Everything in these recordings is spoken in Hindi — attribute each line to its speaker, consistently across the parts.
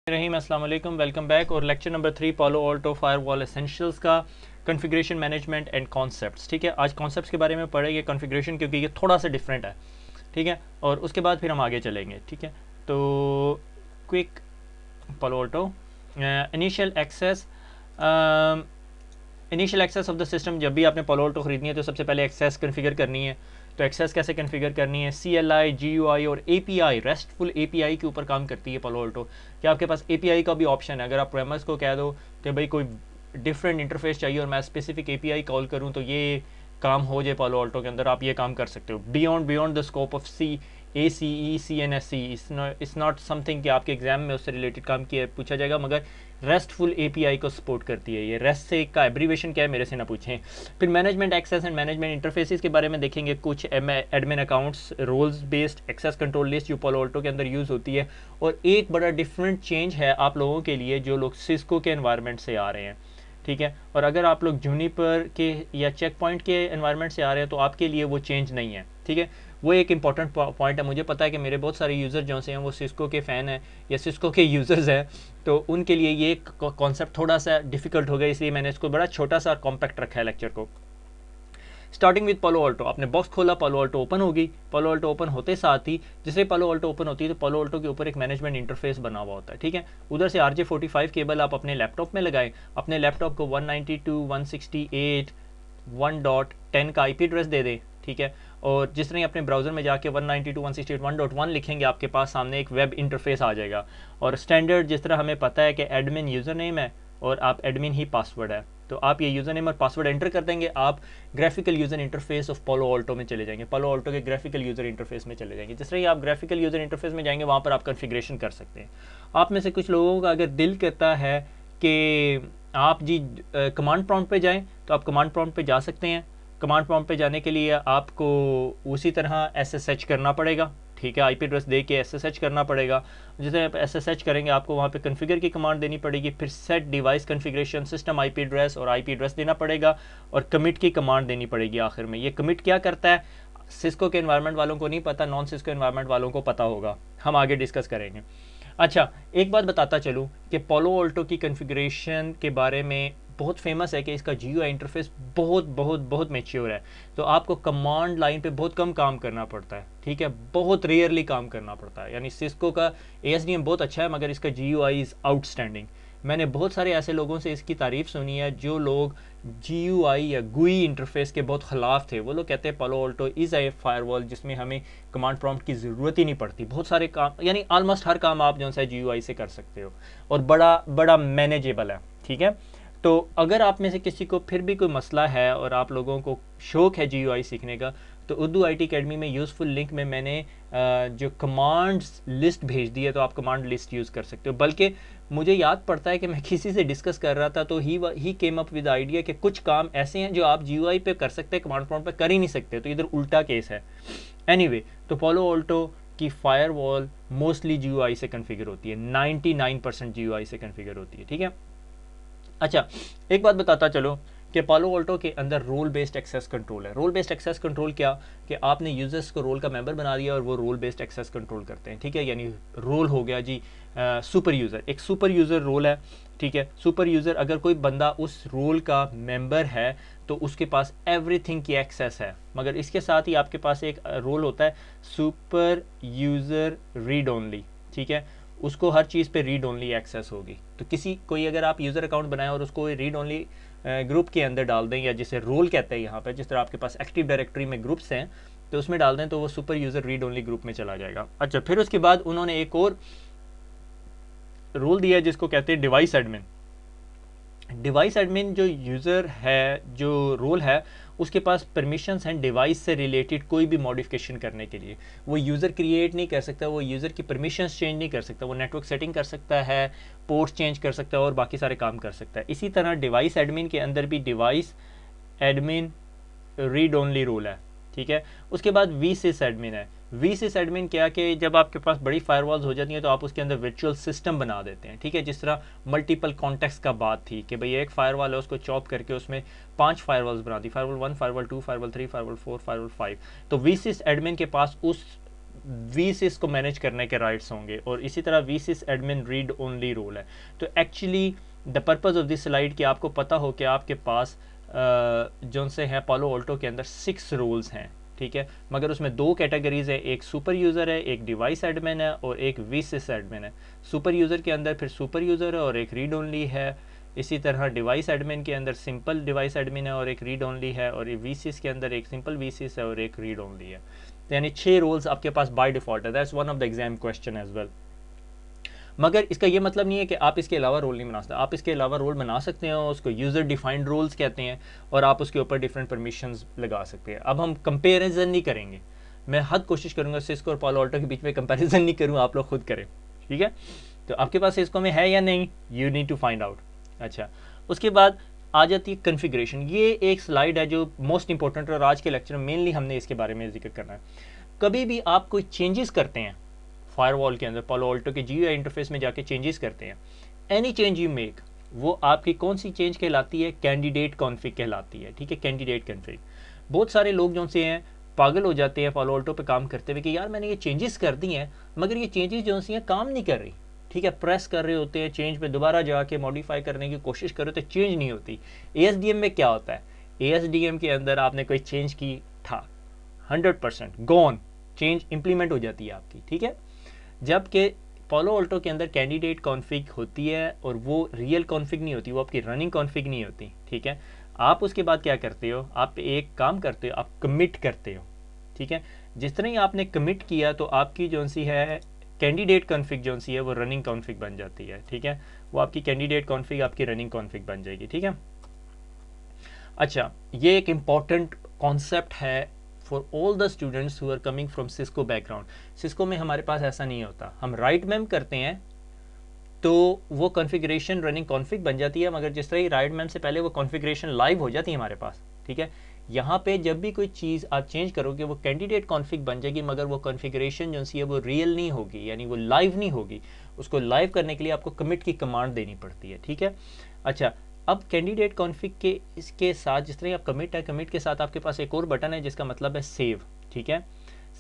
Speaker 1: रहीम अस्सलाम वालेकुम, वेलकम बैक। और लेक्चर नंबर 3 पालो ऑल्टो फायरवॉल एसेंशियल्स का कॉन्फ़िगरेशन मैनेजमेंट एंड कॉन्सेप्ट्स। ठीक है, आज कॉन्सेप्ट्स के बारे में पढ़ेंगे, कॉन्फ़िगरेशन क्योंकि ये थोड़ा सा डिफरेंट है। ठीक है, और उसके बाद फिर हम आगे चलेंगे। ठीक है, तो quick Palo Alto initial access of the system. जब भी आपने पालो ऑल्टो ख़रीदनी है तो सबसे पहले एक्सेस कन्फिगर करनी है। तो एक्सेस कैसे कन्फिगर करनी है? CLI, GUI और API, रेस्टफुल API के ऊपर काम करती है पालो ऑल्टो। कि आपके पास API का भी ऑप्शन है। अगर आप प्रोग्रामर्स को कह दो कि भाई कोई डिफरेंट इंटरफेस चाहिए और मैं स्पेसिफिक API कॉल करूँ तो ये काम हो जाए पालो ऑल्टो के अंदर, आप ये काम कर सकते हो। Beyond the scope of ACE CNSE it's not something कि आपके एग्जाम में उससे रिलेटेड काम किया पूछा जाएगा, मगर रेस्टफुल API को सपोर्ट करती है। ये रेस्ट से का एब्रीवेशन क्या है मेरे से ना पूछें। फिर management access and management interfaces के बारे में देखेंगे। कुछ admin accounts, roles based access control list जो पालो ऑल्टो के अंदर यूज़ होती है। और एक बड़ा डिफरेंट चेंज है आप लोगों के लिए जो लोग सिस्को के एनवायरनमेंट से आ रहे हैं। ठीक है, और अगर आप लोग जूनिपर के या चेक पॉइंट के एनवायरनमेंट से आ रहे हैं तो आपके लिए वो चेंज नहीं है। ठीक है, वो एक इंपॉर्टेंट पॉइंट है। मुझे पता है कि मेरे बहुत सारे यूज़र जो से हैं वो सिस्को के फ़ैन हैं या सिस्को के यूज़र्स हैं, तो उनके लिए ये कॉन्सेप्ट थोड़ा सा डिफ़िकल्ट हो गया, इसलिए मैंने इसको बड़ा छोटा सा कॉम्पैक्ट रखा है लेक्चर को। स्टार्टिंग विद पालो ऑल्टो, आपने बॉक्स खोला, पालो ऑल्टो ओपन होगी। पालो ऑल्टो ओपन होते साथ ही जिससे पालो ऑल्टो ओपन होती है तो पालो ऑल्टो के ऊपर एक मैनेजमेंट इंटरफेस बना हुआ होता है। ठीक है, उधर से RJ45 केबल आप अपने लैपटॉप में लगाएं। अपने लैपटॉप को 192.168.1.10 का IP एड्रेस दे दें। ठीक है, और जिस तरह अपने ब्राउज़र में जाके 192.168.1.1 लिखेंगे आपके पास सामने एक वेब इंटरफेस आ जाएगा। और स्टैंडर्ड जिस तरह हमें पता है कि एडमिन यूज़र नेम है और आप एडमिन ही पासवर्ड है, तो आप ये यूज़र नेम और पासवर्ड एंटर कर देंगे, आप ग्राफिकल यूज़र इंटरफेस ऑफ पालो ऑल्टो में चले जाएंगे। पालो ऑल्टो के ग्राफिकल यूज़र इंटरफेस में चले जाएंगे। जिस तरह ही आप ग्राफिकल यूज़र इंटरफेस में जाएंगे वहाँ पर आप कन्फिग्रेशन कर सकते हैं। आप में से कुछ लोगों का अगर दिल करता है कि आप जी कमांड प्रॉम्प्ट पे जाएं तो आप कमांड प्रॉम्प्ट पे जा सकते हैं। कमांड प्रॉम्प्ट पे जाने के लिए आपको उसी तरह SSH करना पड़ेगा। ठीक है, IP एड्रेस दे के SSH करना पड़ेगा। जिसे आप SSH करेंगे आपको वहाँ पे कन्फिगर की कमांड देनी पड़ेगी, फिर set device configuration system IP address और IP एड्रेस देना पड़ेगा, और कमिट की कमांड देनी पड़ेगी आखिर में। ये कमिट क्या करता है सिस्को के एनवायरनमेंट वालों को नहीं पता, नॉन सिस्को एनवायरनमेंट वालों को पता होगा, हम आगे डिस्कस करेंगे। अच्छा, एक बात बताता चलूँ कि पालो ऑल्टो की कन्फिग्रेशन के बारे में बहुत फेमस है कि इसका GUI इंटरफेस बहुत बहुत बहुत मैच्योर है। तो आपको कमांड लाइन पे बहुत कम काम करना पड़ता है। ठीक है, बहुत रेयरली काम करना पड़ता है। यानी सिस्को का ASDM बहुत अच्छा है मगर इसका GUI इज़ आउटस्टैंडिंग। मैंने बहुत सारे ऐसे लोगों से इसकी तारीफ़ सुनी है जो लोग GUI या GUI इंटरफेस के बहुत ख़िलाफ़ थे। वो लोग कहते हैं पालो ऑल्टो इज़ ए फायरवॉल जिसमें हमें कमांड प्रॉम्प्ट की ज़रूरत ही नहीं पड़ती। बहुत सारे काम, यानी ऑलमोस्ट हर काम आप जो है GUI से कर सकते हो और बड़ा बड़ा मैनेजेबल है। ठीक है, तो अगर आप में से किसी को फिर भी कोई मसला है और आप लोगों को शौक़ है GUI सीखने का, तो उर्दू IT अकेडमी में यूज़फुल लिंक में मैंने जो कमांड्स लिस्ट भेज दी है, तो आप कमांड लिस्ट यूज़ कर सकते हो। बल्कि मुझे याद पड़ता है कि मैं किसी से डिस्कस कर रहा था तो ही केम अप विद आइडिया कि कुछ काम ऐसे हैं जो आप GUI पे कर सकते हैं, कमांड प्रॉम्प्ट पे कर ही नहीं सकते। तो इधर उल्टा केस है। एनीवे, तो पालो ऑल्टो की फायरवॉल मोस्टली GUI से कन्फिगर होती है, 99% GUI से कन्फिगर होती है। ठीक है, अच्छा एक बात बताता चलो कि पालो ऑल्टो के अंदर रोल बेस्ड एक्सेस कंट्रोल है। रोल बेस्ड एक्सेस कंट्रोल क्या कि आपने यूजर्स को रोल का मेंबर बना दिया और वो रोल बेस्ड एक्सेस कंट्रोल करते हैं। ठीक है, यानी रोल हो गया जी सुपर यूज़र, एक सुपर यूज़र रोल है। ठीक है, सुपर यूज़र अगर कोई बंदा उस रोल का मेंबर है तो उसके पास एवरीथिंग की एक्सेस है। मगर इसके साथ ही आपके पास एक रोल होता है सुपर यूज़र रीड ओनली। ठीक है, उसको हर चीज़ पे रीड ओनली एक्सेस होगी। तो कोई अगर आप यूज़र अकाउंट बनाएं और उसको रीड ओनली ग्रुप के अंदर डाल दें, या जिसे रोल कहते हैं यहाँ पे, जिस तरह आपके पास एक्टिव डायरेक्टरी में ग्रुप्स हैं तो उसमें डाल दें तो वो super user read only group में चला जाएगा। अच्छा, फिर उसके बाद उन्होंने एक और रोल दिया है जिसको कहते हैं डिवाइस एडमिन। डिवाइस एडमिन जो यूज़र है, जो रोल है, उसके पास परमिशंस हैं डिवाइस से रिलेटेड कोई भी मॉडिफिकेशन करने के लिए। वो यूज़र क्रिएट नहीं कर सकता, वो यूज़र की परमिशंस चेंज नहीं कर सकता, वो नेटवर्क सेटिंग कर सकता है, पोर्ट चेंज कर सकता है और बाकी सारे काम कर सकता है। इसी तरह डिवाइस एडमिन के अंदर भी device admin read only role है। ठीक है, उसके बाद VSys एडमिन है। VSys एडमिन क्या कि जब आपके पास बड़ी फायरवॉल्स हो जाती हैं तो आप उसके अंदर वर्चुअल सिस्टम बना देते हैं। ठीक है, जिस तरह मल्टीपल कॉन्टेक्स्ट का बात थी कि भाई एक फायरवॉल है उसको चॉप करके उसमें 5 फायरवॉल्स बना दी, firewall 1, firewall 2, firewall 3, firewall 4, firewall 5। तो VSys एडमिन के पास उस vsys को मैनेज करने के राइट्स होंगे, और इसी तरह vsys admin read only role है। तो actually the purpose of this slide कि आपको पता हो कि आपके पास जो से हैं पालो अल्टो के अंदर 6 रोल्स हैं, ठीक है, मगर उसमें 2 कैटेगरीज है, एक सुपर यूज़र है, एक डिवाइस एडमिन है और एक vsys एडमिन है। सुपर यूज़र के अंदर फिर सुपर यूज़र है और एक रीड ओनली है। इसी तरह डिवाइस एडमिन के अंदर सिंपल डिवाइस एडमिन है और एक रीड ओनली है, और vsys के अंदर एक सिंपल vsys है और एक रीड ओनली है। तो यानी 6 रोल्स आपके पास बाय डिफ़ॉल्ट है। That's one of the exam question as well. मगर इसका ये मतलब नहीं है कि आप इसके अलावा रोल नहीं बना सकते। आप इसके अलावा रोल बना सकते हैं, उसको यूज़र डिफाइंड रोल्स कहते हैं, और आप उसके ऊपर डिफरेंट परमिशंस लगा सकते हैं। अब हम कंपेरिजन नहीं करेंगे, मैं हद कोशिश करूँगा सिस्को और पालो अल्टो के बीच में कंपेरिजन नहीं करूँ, आप लोग खुद करें, ठीक है। तो आपके पास सिस्को में है या नहीं, you need to find out. अच्छा, उसके बाद आ जाती है कन्फिग्रेशन। ये एक स्लाइड है जो मोस्ट इंपॉर्टेंट, और आज के लेक्चर में मेनली हमने इसके बारे में जिक्र करना है। कभी भी आप कोई चेंजेस करते हैं फायरवॉल के अंदर, पालो अल्टो के GUI इंटरफेस में जाके चेंजेस करते हैं, एनी चेंज यू मेक, वो आपकी कौन सी चेंज कहलाती है, कैंडिडेट कॉन्फ़िग कहलाती है, ठीक है, कैंडिडेट कॉन्फ़िग। बहुत सारे लोग जो से हैं पागल हो जाते हैं पालो अल्टो पे काम करते हुए कि यार मैंने ये चेंजेस कर दी हैं, मगर ये चेंजेस जो सी हैं काम नहीं कर रही, ठीक है, प्रेस कर रहे होते हैं चेंज पे, दोबारा जाके मॉडिफाई करने की कोशिश कर रहे होते, चेंज नहीं होती। ASDM में क्या होता है, ASDM के अंदर आपने कोई चेंज की था, 100% गॉन, चेंज इंप्लीमेंट हो जाती है आपकी, ठीक है। जबकि पालो अल्टो के अंदर कैंडिडेट कॉन्फ़िग होती है, और वो रियल कॉन्फ़िग नहीं होती, वो आपकी रनिंग कॉन्फ़िग नहीं होती, ठीक है। आप उसके बाद क्या करते हो, आप एक काम करते हो, आप कमिट करते हो, ठीक है। जिस तरह ही आपने कमिट किया तो आपकी जो सी है कैंडिडेट कॉन्फ़िग जो सी है वो रनिंग कॉन्फ़िग बन जाती है, ठीक है। वो आपकी कैंडिडेट कॉन्फ़िग आपकी रनिंग कॉन्फ़िग बन जाएगी, ठीक है। अच्छा, ये एक इम्पॉर्टेंट कॉन्सेप्ट है for all the students who are coming from Cisco background. Cisco में हमारे पास ऐसा नहीं होता, हम राइट मैम करते हैं तो वो कॉन्फ़िगरेशन रनिंग कॉन्फ़िग बन जाती है, मगर जिस तरह ही राइट मैम से पहले वो कॉन्फ़िगरेशन लाइव हो जाती है हमारे पास, ठीक है। यहाँ पे जब भी कोई चीज़ आप चेंज करोगे वो कैंडिडेट कॉन्फ़िग बन जाएगी, मगर वो कॉन्फ़िगरेशन जो सी है वो रियल नहीं होगी, यानी वो लाइव नहीं होगी। उसको लाइव करने के लिए आपको कमिट की कमांड देनी पड़ती है, ठीक है। अच्छा, अब कैंडिडेट कॉन्फ़िग के इसके साथ जिस तरह आप कमिट है, कमिट के साथ आपके पास एक और बटन है जिसका मतलब है सेव, ठीक है।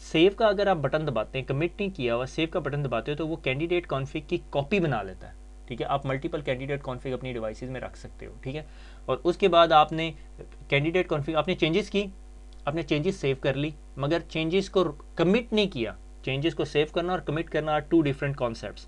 Speaker 1: सेव का अगर आप बटन दबाते हैं, कमिट नहीं किया हुआ, सेव का बटन दबाते हो तो वो कैंडिडेट कॉन्फ़िग की कॉपी बना लेता है, ठीक है। आप मल्टीपल कैंडिडेट कॉन्फ़िग अपनी डिवाइसेस में रख सकते हो, ठीक है। और उसके बाद आपने कैंडिडेट कॉन्फ़िग आपने चेंजेस की, आपने चेंजेस सेव कर ली, मगर चेंजेस को कमिट नहीं किया। चेंजेस को सेव करना और कमिट करना आर 2 डिफरेंट कॉन्सेप्ट्स।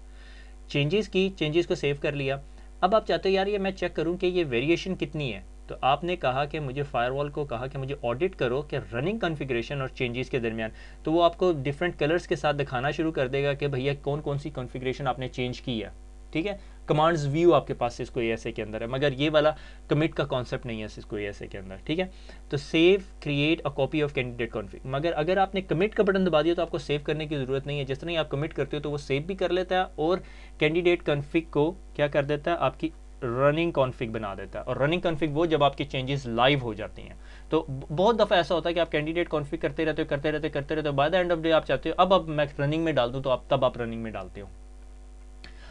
Speaker 1: चेंजेस की, चेंजेस को सेव कर लिया, अब आप चाहते हो यार ये मैं चेक करूं कि ये वेरिएशन कितनी है, तो आपने कहा कि मुझे फायरवॉल को कहा कि मुझे ऑडिट करो कि रनिंग कॉन्फ़िगरेशन और चेंजेस के दरमियान, तो वो आपको डिफरेंट कलर्स के साथ दिखाना शुरू कर देगा कि भैया कौन कौन सी कॉन्फ़िगरेशन आपने चेंज की है, ठीक है। कमांड्स व्यू आपके पास सिस्को ASA के अंदर है, मगर ये वाला कमिट का कॉन्सेप्ट नहीं है सिस्को ASA के अंदर, ठीक है। तो save create a copy of candidate config, मगर अगर आपने कमिट का बटन दबा दिया तो आपको सेव करने की ज़रूरत नहीं है। जिस तरह ही आप कमिट करते हो तो वो सेव भी कर लेता है और कैंडिडेट कॉन्फ़िग को क्या कर देता है, आपकी रनिंग कॉन्फ़िग बना देता है। और रनिंग कॉन्फ़िग वो जब आपकी चेंजेस लाइव हो जाती हैं। तो बहुत दफ़ा ऐसा होता है कि आप कैंडिडेट कॉन्फ़िग करते रहते हो, by the end of day आप चाहते हो अब मैं रनिंग में डाल दूँ, तो आप रनिंग में डालते हो।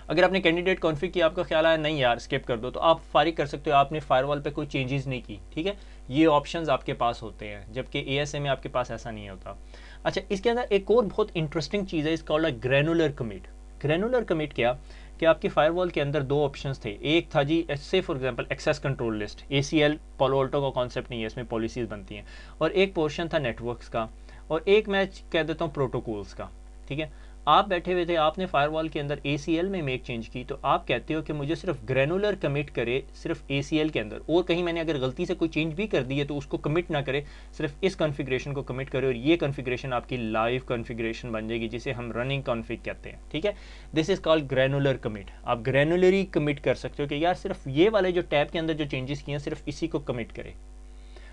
Speaker 1: अगर आपने कैंडिडेट कॉन्फ़िग किया, आपका ख्याल आया नहीं यार स्किप कर दो, तो आप फारिग कर सकते हो, आपने फायरवॉल पे कोई चेंजेस नहीं की, ठीक है। ये ऑप्शंस आपके पास होते हैं, जबकि ASA में आपके पास ऐसा नहीं होता। अच्छा, इसके अंदर एक और बहुत इंटरेस्टिंग चीज़ है, इसका called granular commit. Granular commit क्या कि आपकी फायरवॉल के अंदर 2 ऑप्शंस थे। एक था जी से for example access control list, ACL Palo Alto का कॉन्सेप्ट नहीं है, इसमें पॉलिसीज़ बनती हैं, और एक पोर्शन था नेटवर्क्स का, और एक मैं कह देता हूँ प्रोटोकॉल्स का, ठीक है। आप बैठे हुए थे, आपने फायरवॉल के अंदर ACL में मेक चेंज की, तो आप कहते हो कि मुझे सिर्फ ग्रैनुलर कमिट करे सिर्फ ACL के अंदर, और कहीं मैंने अगर गलती से कोई चेंज भी कर दी है तो उसको कमिट ना करे, सिर्फ इस कॉन्फ़िगरेशन को कमिट करे, और ये कॉन्फ़िगरेशन आपकी लाइव कॉन्फ़िगरेशन बन जाएगी जिसे हम रनिंग कॉन्फ़िग कहते हैं, ठीक है। This is called granular commit. आप ग्रैनुलरी कमिट कर सकते हो कि यार सिर्फ ये वाले जो टैब के अंदर जो चेंजेस किए हैं सिर्फ इसी को कमिट करे,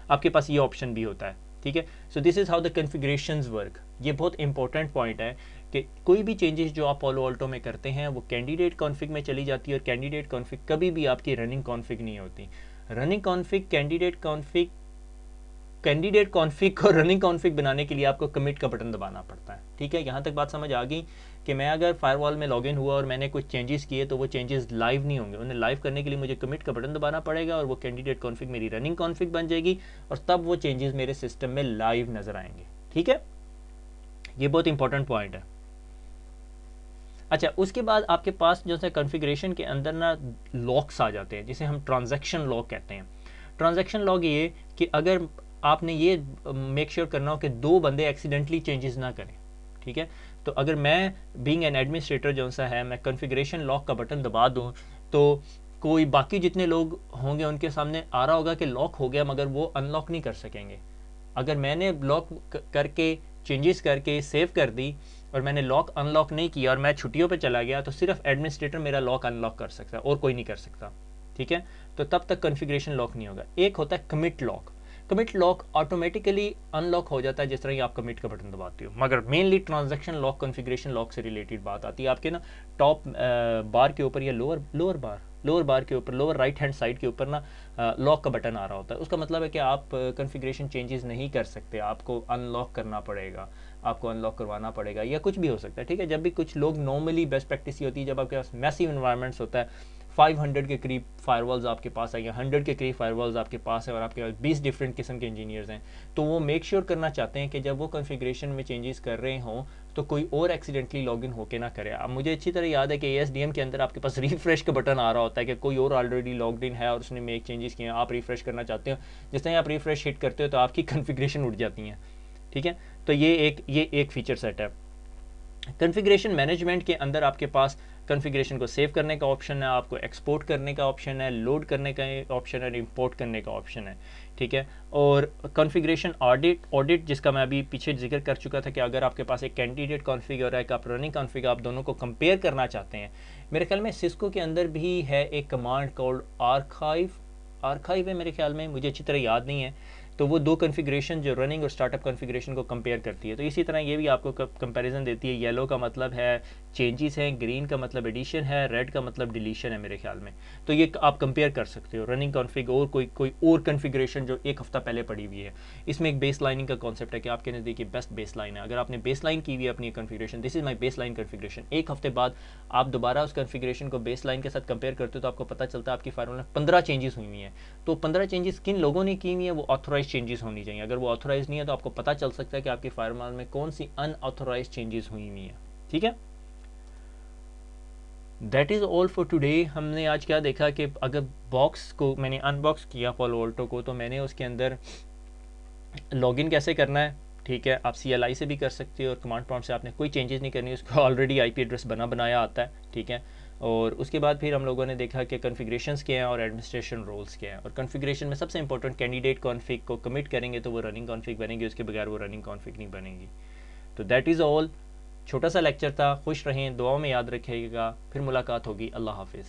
Speaker 1: आपके पास ये ऑप्शन भी होता है, ठीक है। So this is how the configurations work. ये बहुत इंपॉर्टेंट पॉइंट है कि कोई भी चेंजेस जो आप पालो अल्टो में करते हैं वो कैंडिडेट कॉन्फ़िग में चली जाती है, और कैंडिडेट कॉन्फ़िग कभी भी आपकी रनिंग कॉन्फ़िग नहीं होती। रनिंग कॉन्फ़िग कैंडिडेट कॉन्फ़िग को रनिंग कॉन्फ़िग बनाने के लिए आपको कमिट का बटन दबाना पड़ता है, ठीक है। यहाँ तक बात समझ आ गई कि मैं अगर फायरवॉल में लॉगिन हुआ और मैंने कुछ चेंजेस किए तो वो चेंजेस लाइव नहीं होंगे, उन्हें लाइव करने के लिए मुझे कमिट का बटन दबाना पड़ेगा, और वो कैंडिडेट कॉन्फ़िग मेरी रनिंग कॉन्फ़िग बन जाएगी, और तब वो चेंजेस मेरे सिस्टम में लाइव नज़र आएंगे, ठीक है। ये बहुत इंपॉर्टेंट पॉइंट है। अच्छा, उसके बाद आपके पास जो है कॉन्फ़िगरेशन के अंदर ना लॉक्स आ जाते हैं, जिसे हम ट्रांजैक्शन लॉक कहते हैं। ट्रांजैक्शन लॉक ये कि अगर आपने ये मेक श्योर करना हो कि दो बंदे एक्सीडेंटली चेंजेस ना करें, ठीक है। तो अगर मैं बीइंग एन एडमिनिस्ट्रेटर जो सा है, मैं कॉन्फ़िगरेशन लॉक का बटन दबा दूं, तो कोई बाकी जितने लोग होंगे उनके सामने आ रहा होगा कि लॉक हो गया, मगर वो अनलॉक नहीं कर सकेंगे। अगर मैंने ब्लॉक करके चेंजेस करके सेव कर दी और मैंने लॉक अनलॉक नहीं किया और मैं छुट्टियों पे चला गया, तो सिर्फ एडमिनिस्ट्रेटर मेरा लॉक अनलॉक कर सकता है और कोई नहीं कर सकता, ठीक है। तो तब तक कॉन्फ़िगरेशन लॉक नहीं होगा। एक होता है commit lock. Commit lock automatically unlock हो जाता है जिस तरह ही आप कमिट का बटन दबाते हो, मगर mainly transaction lock configuration lock से रिलेटेड बात आती है। आपके ना टॉप बार के ऊपर या लोअर बार के ऊपर, लोअर राइट हैंड साइड के ऊपर ना लॉक का बटन आ रहा होता है। उसका मतलब है कि आप कॉन्फ़िगरेशन चेंजेस नहीं कर सकते, आपको अनलॉक करना पड़ेगा, आपको अनलॉक करवाना पड़ेगा, या कुछ भी हो सकता है, ठीक है। जब भी कुछ लोग नॉर्मली बेस्ट प्रैक्टिस ही होती है, जब आपके पास मैसिव इन्वायरमेंट्स होता है, 500 के करीब फायरवॉल्स आपके पास है या 100 के करीब फायरवॉल्स आपके पास है और आपके पास 20 डिफरेंट किस्म के इंजीनियर्स हैं, तो वो मेक श्योर करना चाहते हैं कि जब वो कॉन्फ़िगरेशन में चेंजेस कर रहे हों तो कोई और एक्सीडेंटली लॉगिन होके ना करे। अब मुझे अच्छी तरह याद है कि ASDM के अंदर आपके पास रिफ्रेश का बटन आ रहा होता है कि कोई और ऑलरेडी लॉग्ड इन है और उसने मेक चेंजेस किए हैं, आप रिफ्रेश करना चाहते हो। जिस तरह आप रिफ्रेश हिट करते हो तो आपकी कॉन्फ़िगरेशन उड़ जाती हैं, ठीक है। तो ये एक फीचर सेट है। कॉन्फ़िगरेशन मैनेजमेंट के अंदर आपके पास कॉन्फ़िगरेशन को सेव करने का ऑप्शन है, आपको एक्सपोर्ट करने का ऑप्शन है, लोड करने का ऑप्शन है, इंपोर्ट करने का ऑप्शन है, ठीक है। और कॉन्फ़िगरेशन ऑडिट जिसका मैं अभी पीछे जिक्र कर चुका था कि अगर आपके पास एक कैंडिडेट कॉन्फ़िग और एक आप रनिंग कॉन्फ़िग, आप दोनों को कंपेयर करना चाहते हैं। मेरे ख्याल में सिस्को के अंदर भी है एक कमांड कॉल्ड आर्काइव है मेरे ख्याल में, मुझे अच्छी तरह याद नहीं है। तो वो दो कॉन्फ़िगरेशन जो रनिंग और स्टार्टअप कॉन्फ़िगरेशन को कंपेयर करती है। तो इसी तरह ये भी आपको कंपैरिजन देती है। येलो का मतलब है चेंजेस हैं, ग्रीन का मतलब एडिशन है, रेड का मतलब डिलीशन है मेरे ख्याल में। तो ये आप कंपेयर कर सकते हो रनिंग कॉन्फ़िग और कोई और कॉन्फ़िगरेशन जो एक हफ्ता पहले पड़ी हुई है। इसमें एक बेस लाइनिंग का कॉन्सेप्ट है कि आपके नज़दीक बेस्ट बेस लाइन है। अगर आपने बेस लाइन की हुई है अपनी configuration, this is my base line configuration, एक हफ्ते बाद आप दोबारा उस कॉन्फ़िगरेशन को बेस लाइन के साथ कंपेयर करते हो तो आपको पता चलता है आपकी फायरवॉल में 15 चेंजेस हुई हुई हैं। तो 15 चेंजेस किन लोगों ने की हुई है, वो ऑथोराइज चेंजेस होनी चाहिए। अगर वो ऑथोराइज नहीं है तो आपको पता चल सकता है कि आपकी फायरवॉल में कौन सी अनऑथोराइज चेंजेस हुई हुई है, ठीक है। That is all for today. हमने आज क्या देखा कि अगर बॉक्स को मैंने अनबॉक्स किया पालो अल्टो को, तो मैंने उसके अंदर लॉगिन कैसे करना है, ठीक है। आप CLI से भी कर सकते हो और कमांड प्रॉम्प्ट से आपने कोई चेंजेस नहीं करनी, उसको ऑलरेडी IP एड्रेस बनाया आता है, ठीक है। और उसके बाद फिर हम लोगों ने देखा कि कॉन्फ़िगरेशंस क्या हैं और एडमिनिस्ट्रेशन रोल्स क्या हैं। और कॉन्फ़िगरेशन में सबसे इंपॉर्टेंट कैंडिडेट कॉन्फ़िग को कमिट करेंगे तो वो रनिंग कॉन्फ़िग बनेगी, उसके बगैर वो रनिंग कॉन्फ़िग नहीं बनेगी। तो दैट इज़ ऑल। छोटा सा लेक्चर था, खुश रहें, दुआओं में याद रखिएगा, फिर मुलाकात होगी। अल्लाह हाफिज़।